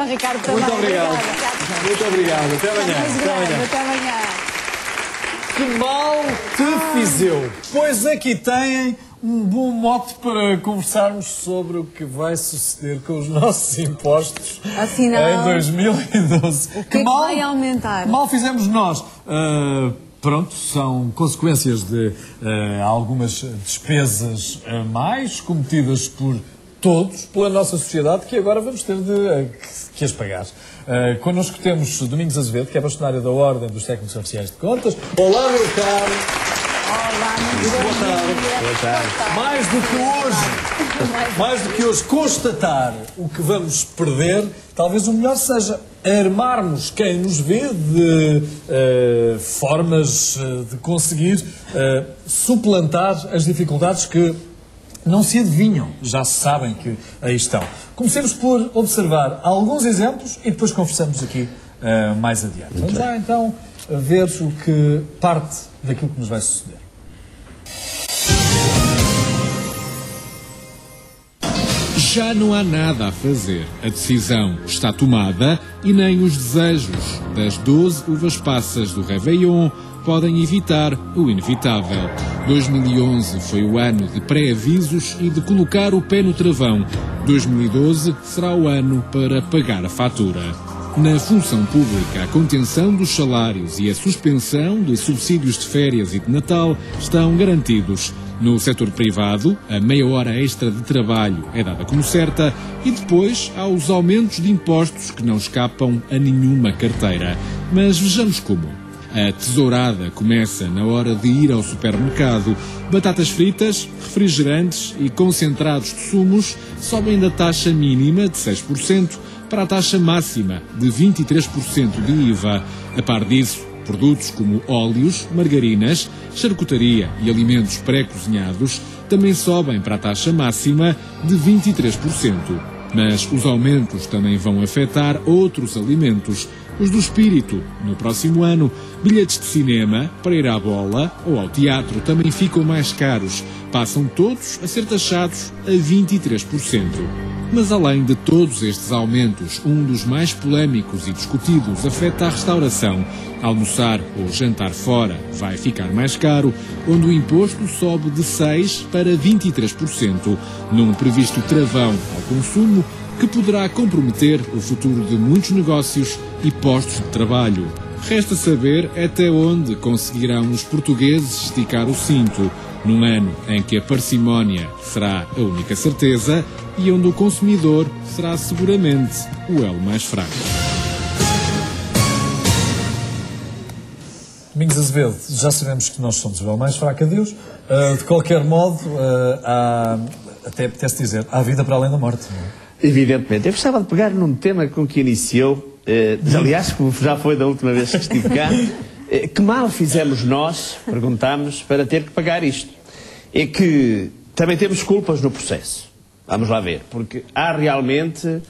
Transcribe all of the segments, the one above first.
Ricardo, também. Muito obrigado. Muito obrigado. Até amanhã. Até amanhã. Que mal te fiz eu. Pois aqui têm um bom mote para conversarmos sobre o que vai suceder com os nossos impostos. Afinal, em 2012. O que mal vai aumentar? Mal fizemos nós. Pronto, são consequências de algumas despesas a mais cometidas por todos, pela nossa sociedade, que agora vamos ter que as pagar. Connosco temos Domingos Azevedo, que é bastonário da Ordem dos Técnicos Oficiais de Contas. Olá, meu caro. Olá, Boa tarde. Mais do que hoje constatar o que vamos perder, talvez o melhor seja armarmos quem nos vê de formas de conseguir suplantar as dificuldades que não se adivinham, já se sabem que aí estão. Comecemos por observar alguns exemplos e depois conversamos aqui mais adiante. Vamos lá então ver o que parte daquilo que nos vai suceder. Já não há nada a fazer. A decisão está tomada e nem os desejos das 12 uvas passas do Réveillon podem evitar o inevitável. 2011 foi o ano de pré-avisos e de colocar o pé no travão. 2012 será o ano para pagar a fatura. Na função pública, a contenção dos salários e a suspensão de subsídios de férias e de Natal estão garantidos. No setor privado, a meia hora extra de trabalho é dada como certa e depois há os aumentos de impostos que não escapam a nenhuma carteira. Mas vejamos como. A tesourada começa na hora de ir ao supermercado. Batatas fritas, refrigerantes e concentrados de sumos sobem da taxa mínima de 6% para a taxa máxima de 23% de IVA. A par disso, produtos como óleos, margarinas, charcutaria e alimentos pré-cozinhados também sobem para a taxa máxima de 23%. Mas os aumentos também vão afetar outros alimentos. Os do espírito, no próximo ano, bilhetes de cinema para ir à bola ou ao teatro também ficam mais caros. Passam todos a ser taxados a 23%. Mas além de todos estes aumentos, um dos mais polémicos e discutidos afeta a restauração. Almoçar ou jantar fora vai ficar mais caro, onde o imposto sobe de 6% para 23%, num previsto travão ao consumo que poderá comprometer o futuro de muitos negócios e postos de trabalho. Resta saber até onde conseguirão os portugueses esticar o cinto, num ano em que a parcimónia será a única certeza e onde o consumidor será seguramente o elo mais fraco. Domingos Azevedo, já sabemos que nós somos o elo mais fraco a Deus. De qualquer modo, até apetece dizer, há vida para além da morte, não é? Evidentemente. Eu gostava de pegar num tema com que iniciou, aliás, como já foi da última vez que estive cá, que mal fizemos nós, perguntámos, para ter que pagar isto. É que também temos culpas no processo. Vamos lá ver, porque há realmente,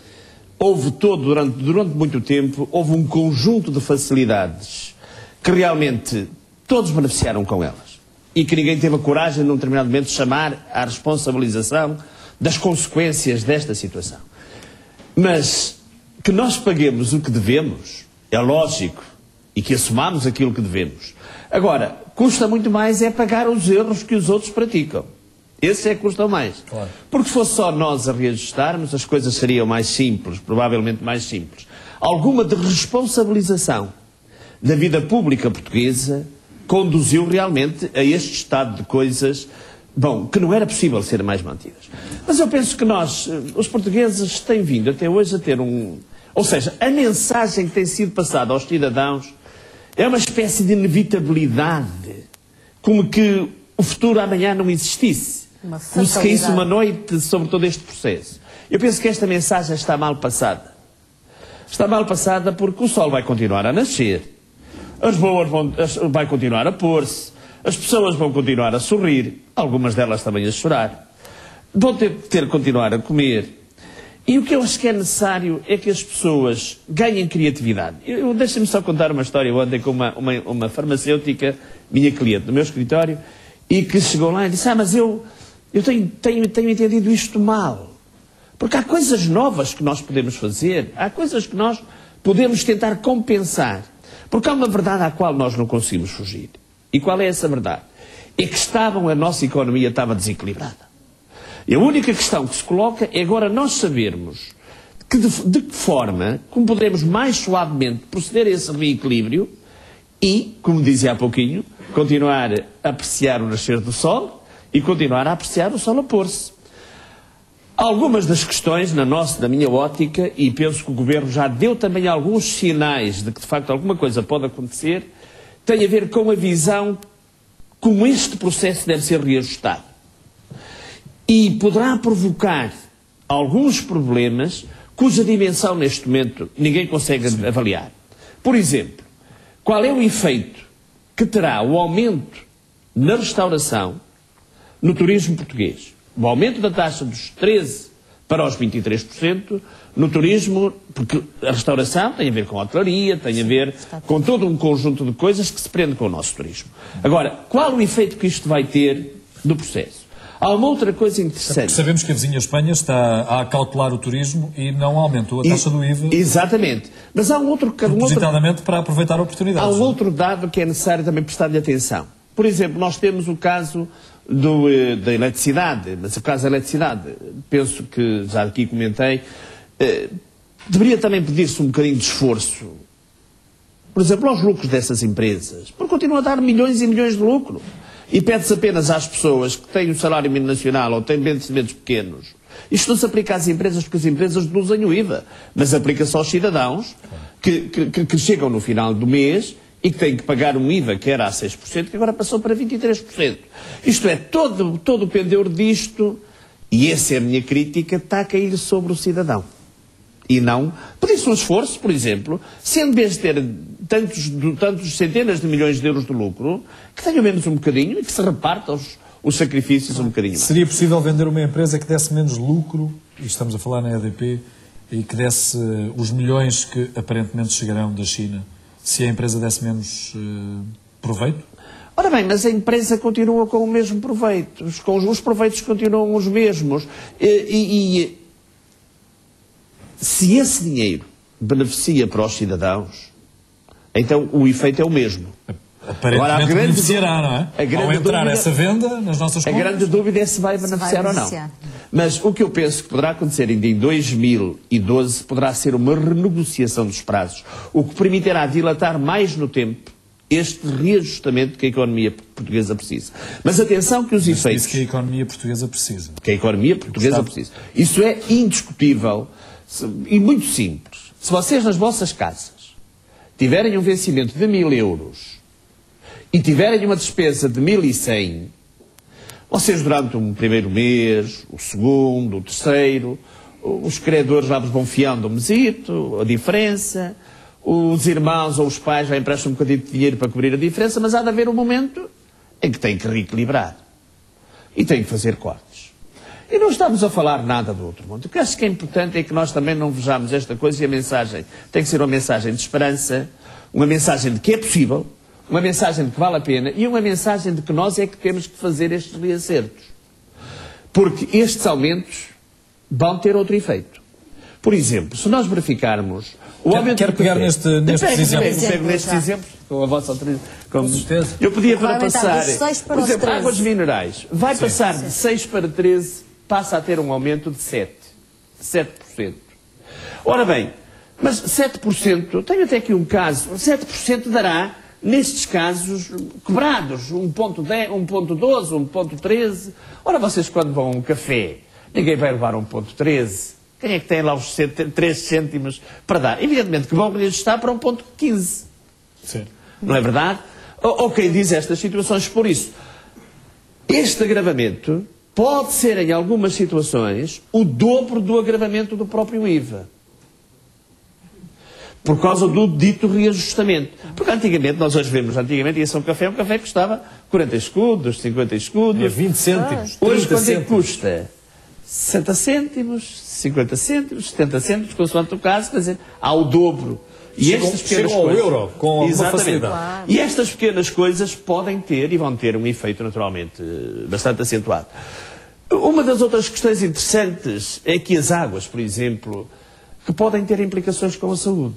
durante muito tempo, houve um conjunto de facilidades que realmente todos beneficiaram com elas. E que ninguém teve a coragem, num determinado momento, de chamar à responsabilização das consequências desta situação. Mas que nós paguemos o que devemos, é lógico, e que assumamos aquilo que devemos. Agora, custa muito mais é pagar os erros que os outros praticam. Esse é que custa mais. Claro. Porque se fosse só nós a reajustarmos, as coisas seriam mais simples, provavelmente mais simples. Alguma de responsabilização da vida pública portuguesa conduziu realmente a este estado de coisas, bom, que não era possível ser mais mantidas. Mas eu penso que nós, os portugueses, têm vindo até hoje a ter ou seja, a mensagem que tem sido passada aos cidadãos é uma espécie de inevitabilidade, como que o futuro amanhã não existisse, como se caísse uma noite sobre todo este processo. Eu penso que esta mensagem está mal passada. Está mal passada porque o sol vai continuar a nascer, as boas vai continuar a pôr-se, as pessoas vão continuar a sorrir, algumas delas também a chorar, vão ter que continuar a comer. E o que eu acho que é necessário é que as pessoas ganhem criatividade. Deixem-me só contar uma história. Eu andei com uma farmacêutica, minha cliente, no meu escritório, e que chegou lá e disse, mas eu tenho entendido isto mal. Porque há coisas novas que nós podemos fazer, há coisas que nós podemos tentar compensar. Porque há uma verdade à qual nós não conseguimos fugir. E qual é essa verdade? É que a nossa economia estava desequilibrada. E a única questão que se coloca é agora nós sabermos que de que forma, como poderemos mais suavemente proceder a esse reequilíbrio e, como dizia há pouquinho, continuar a apreciar o nascer do sol e continuar a apreciar o sol a pôr-se. Algumas das questões, na minha ótica, e penso que o Governo já deu também alguns sinais de que, de facto, alguma coisa pode acontecer, tem a ver com a visão como este processo deve ser reajustado. E poderá provocar alguns problemas cuja dimensão, neste momento, ninguém consegue avaliar. Por exemplo, qual é o efeito que terá o aumento na restauração, no turismo português? O aumento da taxa dos 13% para os 23%, no turismo, porque a restauração tem a ver com a hotelaria, tem a ver com todo um conjunto de coisas que se prende com o nosso turismo. Agora, qual o efeito que isto vai ter no processo? Há uma outra coisa interessante. Sabemos que a vizinha Espanha está a acautelar o turismo e não aumentou a taxa do IVA. Exatamente. Mas há propositadamente para aproveitar a oportunidade. Há um outro dado que é necessário também prestar-lhe atenção. Por exemplo, nós temos o caso da eletricidade, mas o caso da eletricidade, penso que já aqui comentei, deveria também pedir-se um bocadinho de esforço, por exemplo, aos lucros dessas empresas, porque continuam a dar milhões e milhões de lucro. E pede-se apenas às pessoas que têm o salário mínimo nacional ou têm vencimentos pequenos. Isto não se aplica às empresas porque as empresas deduzem o IVA, mas aplica-se aos cidadãos que chegam no final do mês e que têm que pagar um IVA que era a 6%, que agora passou para 23%. Isto é, todo o pendor disto, e essa é a minha crítica, está a cair sobre o cidadão. E não, pedir-se um esforço, por exemplo, se em vez de ter tantos centenas de milhões de euros de lucro, que tenham menos um bocadinho e que se repartam os sacrifícios um bocadinho mais. Seria possível vender uma empresa que desse menos lucro, e estamos a falar na EDP, e que desse os milhões que aparentemente chegarão da China, se a empresa desse menos proveito? Ora bem, mas a empresa continua com o mesmo proveito, os proveitos continuam os mesmos, se esse dinheiro beneficia para os cidadãos, então o efeito é o mesmo. Aparentemente beneficiará, não é? Ao entrar essa venda nas nossas contas. A grande dúvida é se vai beneficiar ou não. Mas o que eu penso que poderá acontecer ainda em 2012 poderá ser uma renegociação dos prazos, o que permitirá dilatar mais no tempo este reajustamento que a economia portuguesa precisa. Mas atenção que os efeitos... Isso que a economia portuguesa precisa. Que a economia portuguesa precisa. Isso é indiscutível e muito simples. Se vocês nas vossas casas tiverem um vencimento de 1.000 euros e tiverem uma despesa de 1.100, vocês durante um primeiro mês, o segundo, o terceiro, os credores lá vos vão fiando um mesito, a diferença, os irmãos ou os pais já emprestam um bocadinho de dinheiro para cobrir a diferença, mas há de haver um momento em que têm que reequilibrar e têm que fazer cortes. E não estamos a falar nada do outro mundo. O que acho que é importante é que nós também não vejamos esta coisa, e a mensagem tem que ser uma mensagem de esperança, uma mensagem de que é possível, uma mensagem de que vale a pena e uma mensagem de que nós é que temos que fazer estes reacertos. Porque estes aumentos vão ter outro efeito. Por exemplo, se nós verificarmos o aumento... Quero pegar nestes exemplos. Pego nestes exemplos, com a vossa autorização. Com certeza. Eu podia para passar, por exemplo, águas minerais. Vai passar de 6 para 13, passa a ter um aumento de 7%. Ora bem, mas 7%, tenho até aqui um caso, 7% dará, nestes casos, quebrados, 1.10, 1.12, 1.13. Ora, vocês quando vão a um café, ninguém vai levar 1.13. Quem é que tem lá os 3 cêntimos para dar? Evidentemente que vão reajustar para 1.15. Sim. Não é verdade? Ou quem diz estas situações, por isso, este agravamento pode ser, em algumas situações, o dobro do agravamento do próprio IVA. Por causa do dito reajustamento. Porque antigamente, nós hoje vemos, ia-se um café custava 40 escudos, 50 escudos. 20 cêntimos. Hoje quanto é que custa? 60 cêntimos, 50 cêntimos, 70 cêntimos, consoante o caso, quer dizer, há o dobro. E estas pequenas chegam ao coisas, euro com alguma facilidade. Claro. E estas pequenas coisas podem ter e vão ter um efeito naturalmente bastante acentuado. Uma das outras questões interessantes é que as águas, por exemplo, que podem ter implicações com a saúde.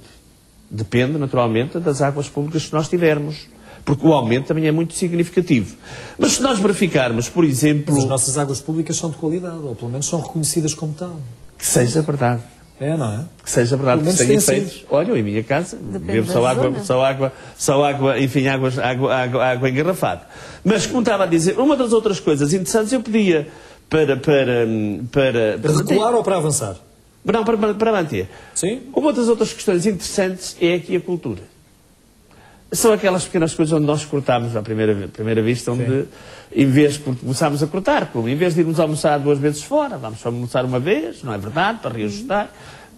Depende, naturalmente, das águas públicas que nós tivermos, porque o aumento também é muito significativo. Mas se nós verificarmos, por exemplo... As nossas águas públicas são de qualidade, ou pelo menos são reconhecidas como tal. Que seja verdade. É, não é? Que seja verdade, que tenha efeitos. Olha, eu em minha casa bebo só água, enfim, água engarrafada. Mas, como estava a dizer, uma das outras coisas interessantes eu pedia para recuar ou para avançar? Não, para manter. Sim. Uma das outras questões interessantes é aqui a cultura. São aquelas pequenas coisas onde nós cortamos à primeira vista, onde, em vez, porque começámos a cortar, como em vez de irmos almoçar 2 vezes fora, vamos só almoçar uma vez, não é verdade, para reajustar.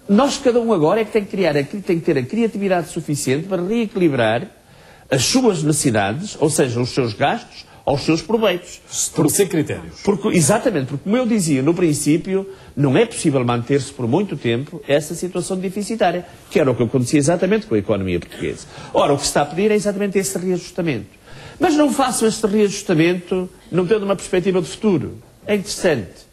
Nós, cada um agora, é que tem que ter a criatividade suficiente para reequilibrar as suas necessidades, ou seja, os seus gastos, aos seus proveitos. Estabelecer critérios. Exatamente, porque como eu dizia no princípio, não é possível manter-se por muito tempo essa situação deficitária, que era o que acontecia exatamente com a economia portuguesa. Ora, o que se está a pedir é exatamente esse reajustamento. Mas não façam este reajustamento não tendo uma perspectiva de futuro. É interessante.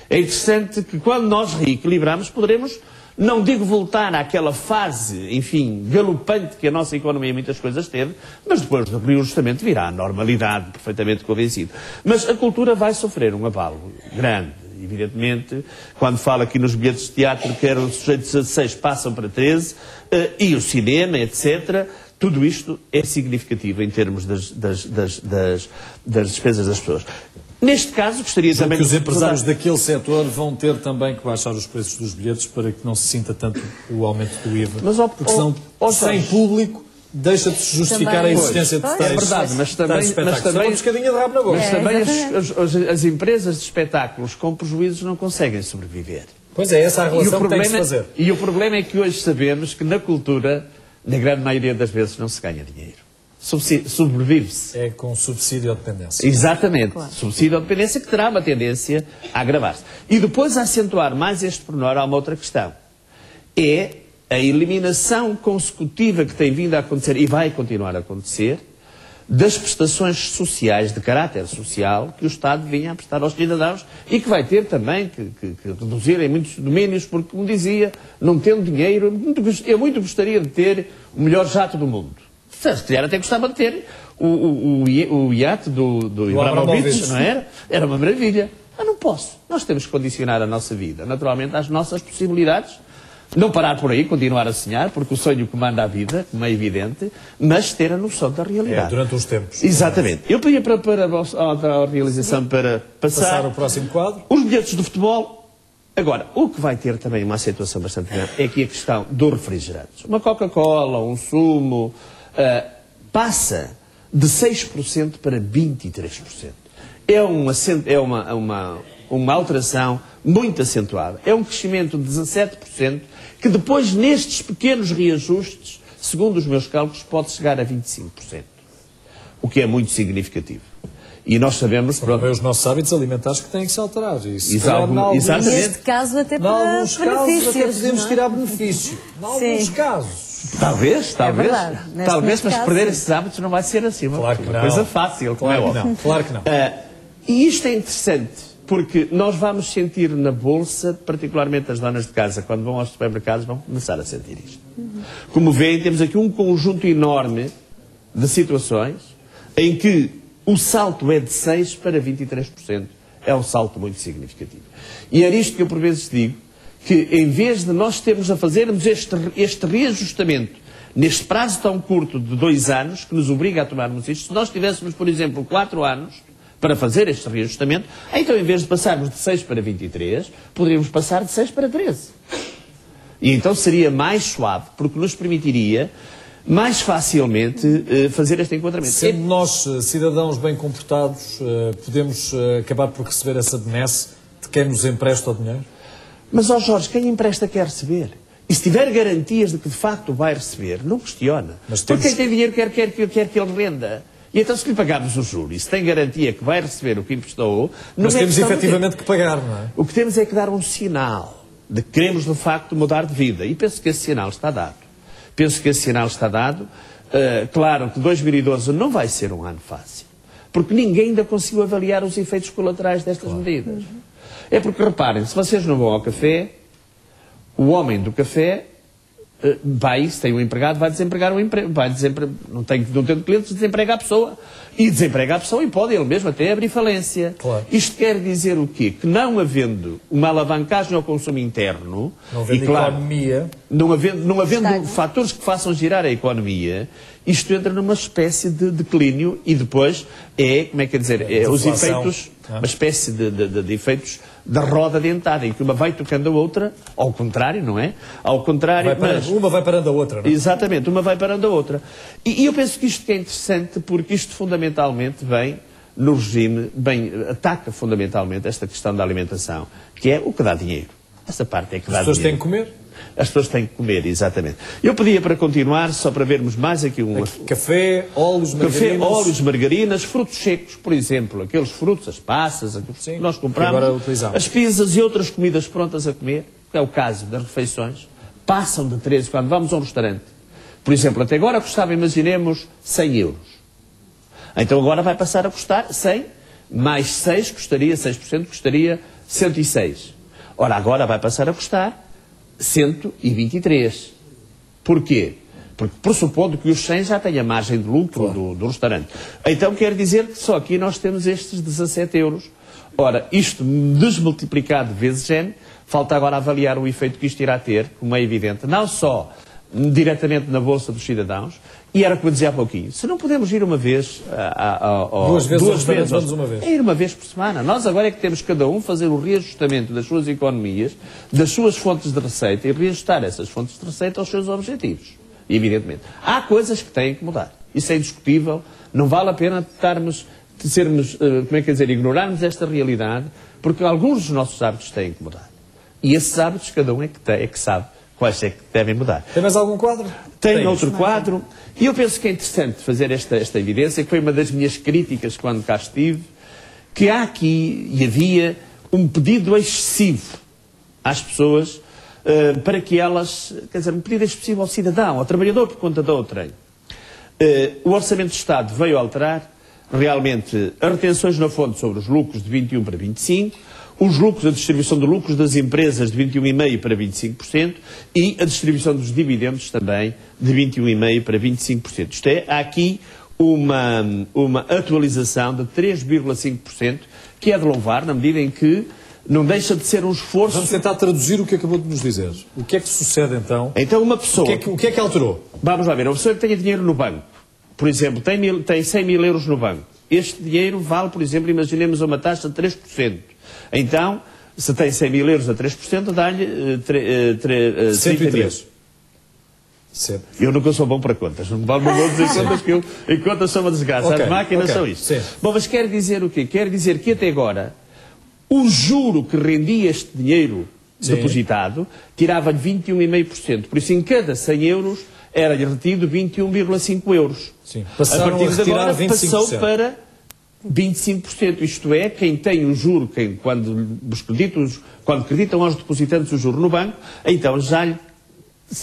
É interessante que quando nós reequilibramos poderemos, não digo voltar àquela fase, enfim, galopante que a nossa economia muitas coisas teve, mas depois do reajustamento virá a normalidade, perfeitamente convencido. Mas a cultura vai sofrer um abalo grande, evidentemente, quando fala aqui nos bilhetes de teatro que eram sujeitos a 16 passam para 13, e o cinema, etc., tudo isto é significativo em termos das despesas das pessoas. Neste caso, gostaria também que os empresários daquele setor vão ter também que baixar os preços dos bilhetes para que não se sinta tanto o aumento do IVA. Mas, porque senão, sem público, deixa de se justificar também, a existência de tais. É verdade, mas também uma pescadinha de rabo na boca. Mas também as empresas de espetáculos com prejuízos não conseguem sobreviver. Pois é, essa é a relação que tem que se fazer. E o problema é que hoje sabemos que na cultura, na grande maioria das vezes, não se ganha dinheiro. Sobrevive-se. É com subsídio ou dependência. Exatamente. Claro. Subsídio ou dependência que terá uma tendência a agravar-se. E depois, a acentuar mais este pormenor, há uma outra questão. É a eliminação consecutiva que tem vindo a acontecer e vai continuar a acontecer das prestações sociais, de caráter social, que o Estado vinha a prestar aos cidadãos e que vai ter também que reduzir em muitos domínios, porque, como dizia, não tendo dinheiro, eu muito gostaria de ter o melhor jato do mundo. Se calhar até gostava de ter o iate do Ibrahimovic, não era? Era uma maravilha. Mas não posso. Nós temos que condicionar a nossa vida, naturalmente, às nossas possibilidades. Não parar por aí, continuar a sonhar, porque o sonho comanda a vida, como é evidente, mas ter a noção da realidade. Durante os tempos. Exatamente. Eu pedia para a realização para passar o próximo quadro. Os bilhetes do futebol. Agora, o que vai ter também uma acentuação bastante grande é aqui a questão dos refrigerantes. Uma Coca-Cola, um sumo... passa de 6% para 23%. É uma alteração muito acentuada. É um crescimento de 17%, que depois, nestes pequenos reajustes, segundo os meus cálculos, pode chegar a 25%. O que é muito significativo. E nós sabemos... Também os nossos hábitos alimentares que têm que se alterar. Exatamente. Neste caso, até para alguns casos, até podemos não? tirar benefício. Em alguns casos. Talvez. Talvez, mas caso, perder esses hábitos não vai ser assim. Claro que uma não. coisa fácil. Claro que não. Claro que não. E isto é interessante, porque nós vamos sentir na Bolsa, particularmente as donas de casa, quando vão aos supermercados, vão começar a sentir isto. Como veem, temos aqui um conjunto enorme de situações em que o salto é de 6% para 23%. É um salto muito significativo. E é isto que eu por vezes digo, que em vez de nós termos a fazermos este reajustamento neste prazo tão curto de 2 anos, que nos obriga a tomarmos isto, se nós tivéssemos, por exemplo, 4 anos para fazer este reajustamento, então em vez de passarmos de 6 para 23, poderíamos passar de 6 para 13. E então seria mais suave, porque nos permitiria mais facilmente fazer este enquadramento. Sendo nós, cidadãos bem comportados, podemos acabar por receber essa benesse de quem nos empresta o dinheiro? Mas, ó Jorge, quem empresta quer receber. E se tiver garantias de que de facto vai receber, não questiona. Porque quem tem dinheiro quer que ele renda. E então, se lhe pagarmos o juro e se tem garantia que vai receber o que emprestou... Mas temos efetivamente que pagar, não é? O que temos é que dar um sinal de que queremos de facto mudar de vida. E penso que esse sinal está dado. Claro que 2012 não vai ser um ano fácil. porque ninguém ainda conseguiu avaliar os efeitos colaterais destas medidas. É porque, reparem, se vocês não vão ao café, o homem do café vai, se tem um empregado, vai desempregar o emprego, não tendo clientes, desemprega a pessoa. E desemprega a pessoa e pode ele mesmo até abrir falência. Claro. Isto quer dizer o quê? Que não havendo uma alavancagem ao consumo interno, Não havendo e claro, economia, não havendo fatores que façam girar a economia, isto entra numa espécie de declínio e depois como é que é dizer, os efeitos, uma espécie de efeitos da roda dentada, em que uma vai tocando a outra, ao contrário, não é? Ao contrário, uma vai parando a outra, não é? Exatamente, uma vai parando a outra. E eu penso que isto é interessante porque isto fundamentalmente vem no regime, ataca fundamentalmente esta questão da alimentação, que é o que dá dinheiro. Essa parte é que dá dinheiro. As pessoas têm que comer? As pessoas têm que comer, exatamente. Eu pedia para continuar, só para vermos mais aqui Café, óleos, margarinas... Café, óleos, margarinas, frutos secos, por exemplo, aqueles frutos, as passas, que nós compramos, agora utilizamos. As pizzas e outras comidas prontas a comer, que é o caso das refeições, passam de 13 quando vamos a um restaurante. Por exemplo, até agora custava, imaginemos, 100 euros. Então agora vai passar a custar 100, mais 6 custaria, 6% custaria 106. Ora, agora vai passar a custar 123. Porquê? Porque pressupondo que os 100 já têm a margem de lucro do restaurante. Então quer dizer que só aqui nós temos estes 17 euros. Ora, isto desmultiplicado vezes N, falta agora avaliar o efeito que isto irá ter, como é evidente, não só diretamente na Bolsa dos Cidadãos, e era como eu dizia há pouquinho, se não podemos ir uma vez... duas vezes, vamos uma vez. É ir uma vez por semana. Nós agora é que temos cada um fazer o reajustamento das suas economias, das suas fontes de receita, e reajustar essas fontes de receita aos seus objetivos. Evidentemente. Há coisas que têm que mudar. Isso é indiscutível. Não vale a pena ignorarmos esta realidade, porque alguns dos nossos hábitos têm que mudar. E esses hábitos cada um é que sabe quais é que devem mudar. Tem mais algum quadro? Tem outro quadro. E eu penso que é interessante fazer esta evidência, que foi uma das minhas críticas quando cá estive, que há aqui e havia um pedido excessivo às pessoas para que elas, quer dizer, um pedido excessivo ao cidadão, ao trabalhador por conta da outrem. O Orçamento de Estado veio alterar realmente as retenções na fonte sobre os lucros de 21 para 25%, os lucros, a distribuição de lucros das empresas de 21,5% para 25% e a distribuição dos dividendos também de 21,5% para 25%. Isto é, há aqui uma atualização de 3,5%, que é de louvar, na medida em que não deixa de ser um esforço... Vamos tentar traduzir o que acabou de nos dizer. O que é que sucede então? Então uma pessoa... O que é que alterou? Vamos lá ver, uma pessoa que tenha dinheiro no banco, por exemplo, tem 100 mil euros no banco. Este dinheiro vale, por exemplo, imaginemos uma taxa de 3%. Então, se tem 100 mil euros a 3%, dá-lhe 103. Certo. Eu nunca sou bom para contas. Não vale uma dizer contas que eu, em contas sou uma desgraça. As máquinas são isto. Sim. Bom, mas quer dizer o quê? Quer dizer que até agora o juro que rendia este dinheiro depositado tirava-lhe 21,5%. Por isso, em cada 100 euros era-lhe retido 21,5 euros. Sim. A partir de agora passou para 25%. Isto é, quem tem o juro, quando acreditam aos depositantes o juro no banco, então já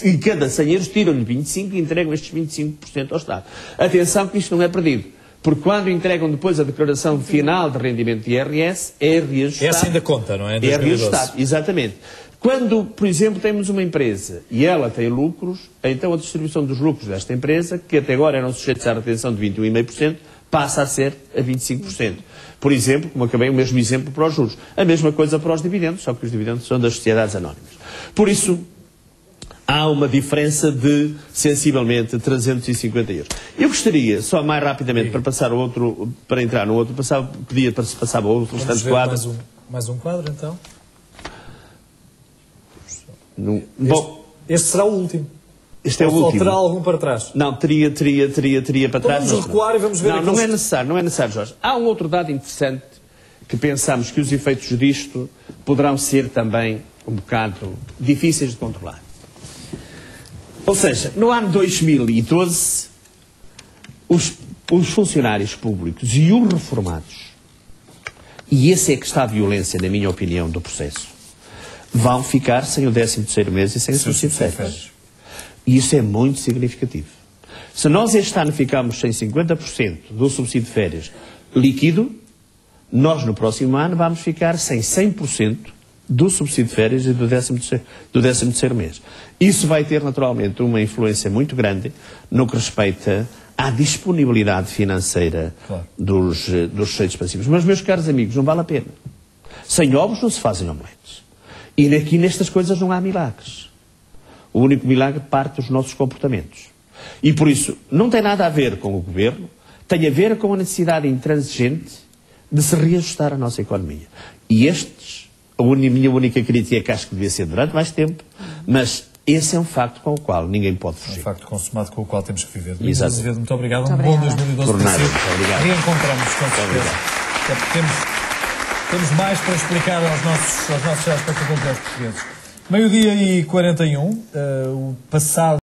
em cada 100 euros tiram-lhe 25% e entregam estes 25% ao Estado. Atenção que isto não é perdido. Porque quando entregam depois a declaração final de rendimento de IRS, é reajustado. Essa ainda conta, não é? É reajustado, exatamente. Quando, por exemplo, temos uma empresa e ela tem lucros, então a distribuição dos lucros desta empresa, que até agora eram sujeitos à retenção de 21,5%, passa a ser a 25%. Por exemplo, como acabei, o mesmo exemplo para os juros. A mesma coisa para os dividendos, só que os dividendos são das sociedades anónimas. Por isso, há uma diferença de, sensivelmente, 350 euros. Eu gostaria, só mais rapidamente, para entrar no outro, pedia para se passar ao outro restante quadro. Mais um quadro, então. Bom, este será o último. Este é o último. Ou terá algum para trás? Não, teria para trás. Vamos recuar e vamos ver não é necessário, Jorge. Há um outro dado interessante que pensamos que os efeitos disto poderão ser também um bocado difíceis de controlar. Ou seja, no ano 2012, os funcionários públicos e os reformados, e esse é que está a violência, na minha opinião, do processo, vão ficar sem o 13º mês e sem o subsídio de férias. E isso é muito significativo. Se nós este ano ficamos sem 50% do subsídio de férias, líquido, nós no próximo ano vamos ficar sem 100% do subsídio de férias e do 13º mês. Isso vai ter naturalmente uma influência muito grande no que respeita à disponibilidade financeira dos sujeitos passivos. Mas, meus caros amigos, não vale a pena. Sem ovos não se fazem omeletes. E aqui nestas coisas não há milagres. O único milagre parte dos nossos comportamentos. E por isso, não tem nada a ver com o governo, tem a ver com a necessidade intransigente de se reajustar a nossa economia. E a minha única crítica é que acho que devia ser durante mais tempo, mas esse é um facto com o qual ninguém pode fugir. É um facto consumado com o qual temos que viver. Exato. Azevedo, muito obrigado. Muito Bom obrigada. 2012 Por nada. para si. Muito obrigado. Reencontramos com certeza. Até porque temos mais para explicar aos nossos telespectadores portugueses. 12h41, o passado